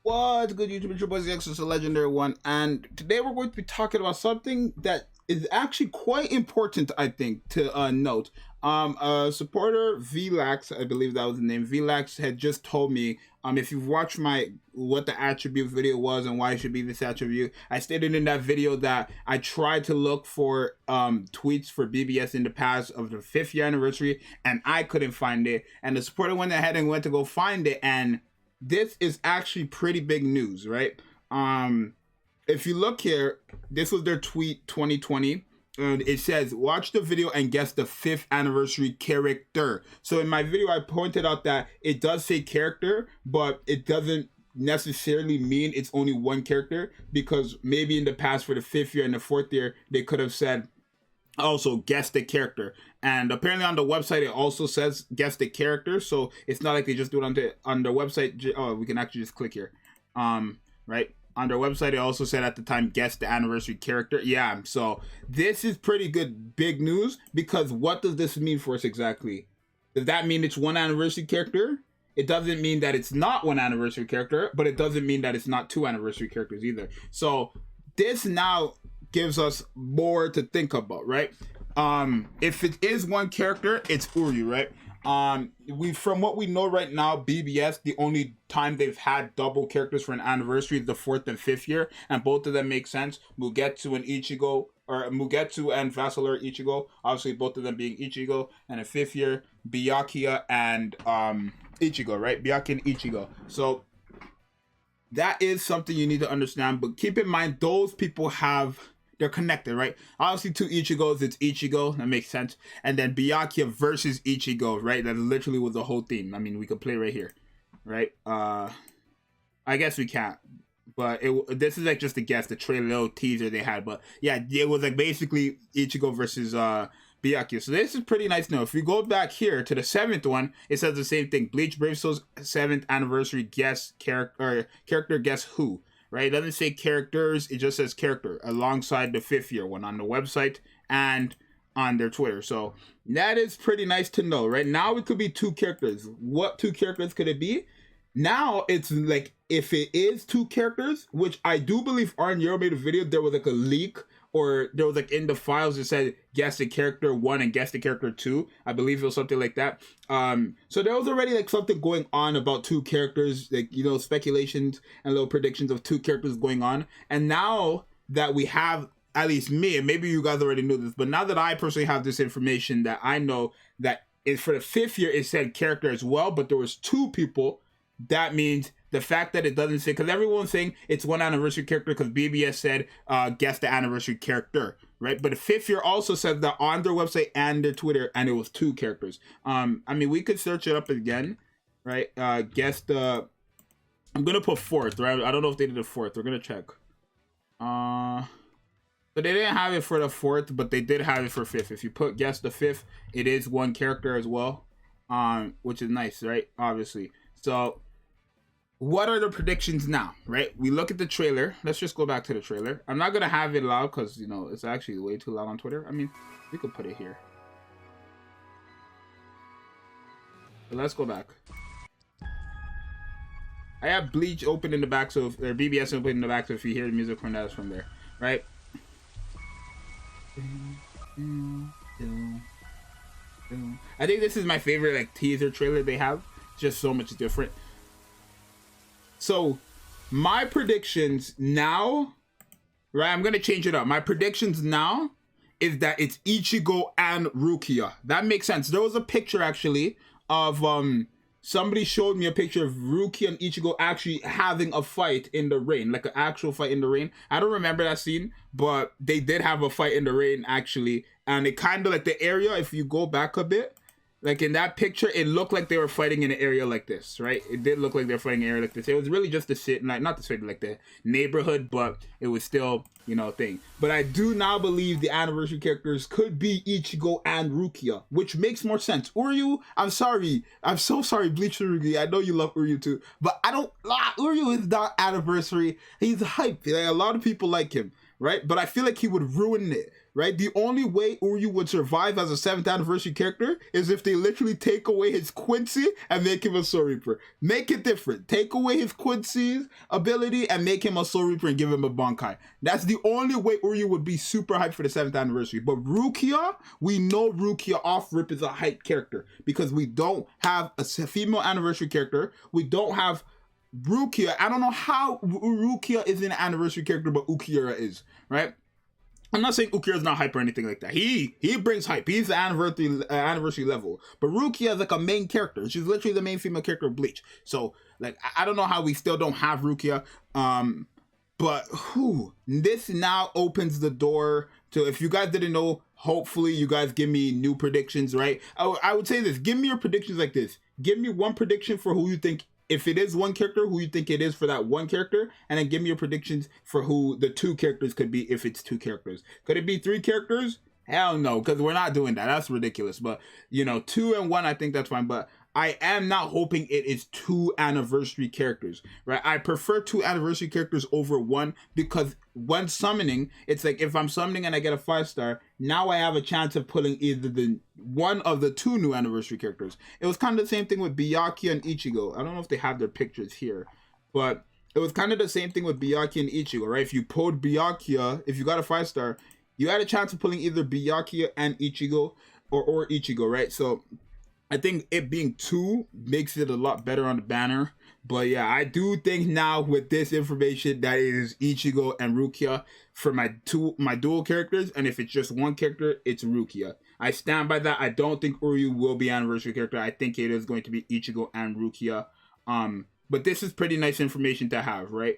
What's good, YouTube? It's your boy X, is a legendary one, and today we're going to be talking about something that is actually quite important, I think, to note. Supporter VLAX, I believe that was the name. VLAX had just told me, if you've watched my what the attribute video was and why it should be this attribute, I stated in that video that I tried to look for tweets for BBS in the past of the 5th year anniversary, and I couldn't find it. And the supporter went ahead and went to go find it, and this is actually pretty big news, right? If you look here, this was their tweet 2020, and it says, watch the video and guess the 5th anniversary character. So in my video, I pointed out that it does say character, but it doesn't necessarily mean it's only one character, because maybe in the past for the 5th year and the 4th year, they could have said, also guess the character, and apparently on the website it also says guess the character, so it's not like they just do it on the website. Oh, we can actually just click here. Right on their website it also said at the time guess the anniversary character. Yeah, so this is pretty good big news, because what does this mean for us exactly? Does that mean it's one anniversary character? It doesn't mean that it's not one anniversary character, but it doesn't mean that it's not two anniversary characters either. So this now gives us more to think about, right? If it is one character, it's Uryu, right? We, from what we know right now, BBS, the only time they've had double characters for an anniversary is the 4th and 5th year, and both of them make sense. Mugetsu and Ichigo, or Mugetsu and Vassalor Ichigo, obviously both of them being Ichigo, and a 5th year, Byakuya and Ichigo, right? Byakuya and Ichigo. So that is something you need to understand, but keep in mind those people they're connected, right? Obviously, two Ichigos, it's Ichigo, that makes sense. And then Byakuya versus Ichigo, right? That literally was the whole theme. I mean, we could play right here, right? I guess we can't. But this is like just a guess, the trailer, little teaser they had. But yeah, it was like basically Ichigo versus Byakuya. So this is pretty nice now. If we go back here to the 7th one, it says the same thing. Bleach Brave Soul's 7th anniversary guess character guess who. Right? It doesn't say characters, it just says character alongside the 5th year one on the website and on their Twitter. So that is pretty nice to know, right? Now it could be two characters. What two characters could it be? Now it's like, if it is two characters, which I do believe Arn Euro made a video, there was like a leak, or there was like in the files it said guess the character 1 and guess the character 2. I believe it was something like that. So there was already like something going on about two characters, like, you know, speculations and little predictions of two characters going on. And now that we have, at least me, and maybe you guys already knew this, but now that I personally have this information, that I know that for the 5th year it said character as well, but there was two people. That means the fact that it doesn't say, because everyone's saying it's one anniversary character because BBS said guess the anniversary character, right? But the 5th year also said that on their website and their Twitter, and it was two characters. I mean, we could search it up again, right? Guess the, I'm gonna put 4th, right? I don't know if they did the 4th. We're gonna check. So they didn't have it for the 4th, but they did have it for 5th. If you put guess the 5th, it is one character as well, which is nice, right? Obviously. So what are the predictions now, right? We look at the trailer. Let's just go back to the trailer. I'm not going to have it loud because, you know, it's actually way too loud on Twitter. I mean, we could put it here. But let's go back. I have Bleach open in the back, so or BBS open in the back, so if you hear the music from that, it's from there, right? I think this is my favorite like teaser trailer they have. It's just so much different. So my predictions now, right? I'm gonna change it up. My predictions now is that it's Ichigo and Rukia. That makes sense. There was a picture actually of somebody showed me a picture of Rukia and Ichigo actually having a fight in the rain, like an actual fight in the rain. I don't remember that scene, but they did have a fight in the rain actually, and it kind of like the area, if you go back a bit, like in that picture, it looked like they were fighting in an area like this, right? It did look like they were fighting in an area like this. It was really just the city, like not the city, like the neighborhood, but it was still, you know, a thing. But I do now believe the anniversary characters could be Ichigo and Rukia, which makes more sense. Uryu, I'm sorry. I'm so sorry, Bleach and Rukia. I know you love Uryu too, but I don't, Uryu is not anniversary. He's hype. Like, a lot of people like him, right? But I feel like he would ruin it, right? The only way Uryu would survive as a 7th anniversary character is if they literally take away his Quincy and make him a Soul Reaper. Make it different. Take away his Quincy's ability and make him a Soul Reaper and give him a Bankai. That's the only way Uryu would be super hyped for the 7th anniversary. But Rukia, we know Rukia off rip is a hype character because we don't have a female anniversary character. We don't have Rukia. I don't know how Rukia is an anniversary character, but Ukira is, right? I'm not saying Ukira's not hype or anything like that. He brings hype. He's the anniversary level. But Rukia is like a main character. She's literally the main female character of Bleach. So like I don't know how we still don't have Rukia. But this now opens the door to, if you guys didn't know, hopefully you guys give me new predictions, right? I would say this. Give me your predictions like this. Give me one prediction for who you think, if it is one character, who you think it is for that one character, and then give me your predictions for who the 2 characters could be if it's 2 characters. Could it be 3 characters? Hell no, because we're not doing that. That's ridiculous. But, 2 and 1, I think that's fine. But I am not hoping it is 2 anniversary characters, right? I prefer 2 anniversary characters over 1 because when summoning, it's like if I'm summoning and I get a 5-star, now I have a chance of pulling either the one of the 2 new anniversary characters. It was kind of the same thing with Byakuya and Ichigo. I don't know if they have their pictures here, but it was kind of the same thing with Byakuya and Ichigo, right? If you pulled Byakuya, if you got a 5-star, you had a chance of pulling either Byakuya and Ichigo or Ichigo, right? So I think it being 2 makes it a lot better on the banner. But yeah, I do think now with this information that it is Ichigo and Rukia for my dual characters. And if it's just one character, it's Rukia. I stand by that. I don't think Uryu will be anniversary character. I think it is going to be Ichigo and Rukia. But this is pretty nice information to have, right?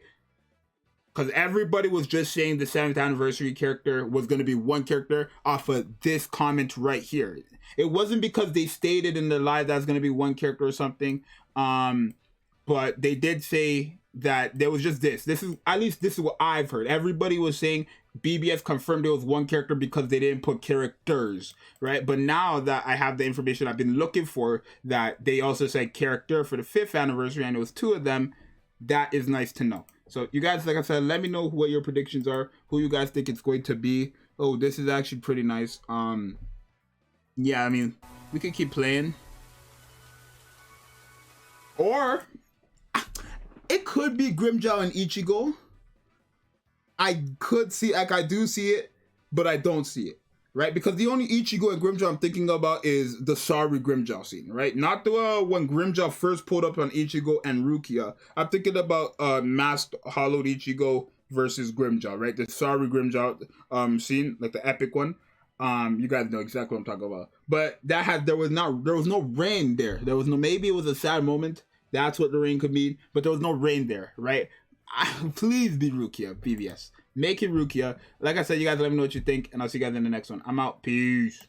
Because everybody was just saying the 7th anniversary character was going to be one character off of this comment right here. It wasn't because they stated in the live that's going to be one character or something. But they did say that there was just this. This is what I've heard. Everybody was saying BBS confirmed it was one character because they didn't put characters, right? But now that I have the information I've been looking for, that they also said character for the 5th anniversary and it was 2 of them, that is nice to know. So you guys, like I said, let me know what your predictions are, who you guys think it's going to be. Oh, this is actually pretty nice. Yeah, I mean, we could keep playing. Or it could be Grimmjow and Ichigo. I could see, like I do see it, but I don't see it, right? Because the only Ichigo and Grimmjow I'm thinking about is the sorry Grimmjow scene, right? Not the when Grimmjow first pulled up on Ichigo and Rukia. I'm thinking about masked hollowed Ichigo versus Grimmjow, right? The sorry Grimmjow scene, like the epic one. You guys know exactly what I'm talking about. But there was no rain there. There was no, maybe it was a sad moment. That's what the rain could mean, but there was no rain there, right? Please be Rukia, BBS. Make it Rukia. Like I said, you guys let me know what you think, and I'll see you guys in the next one. I'm out. Peace.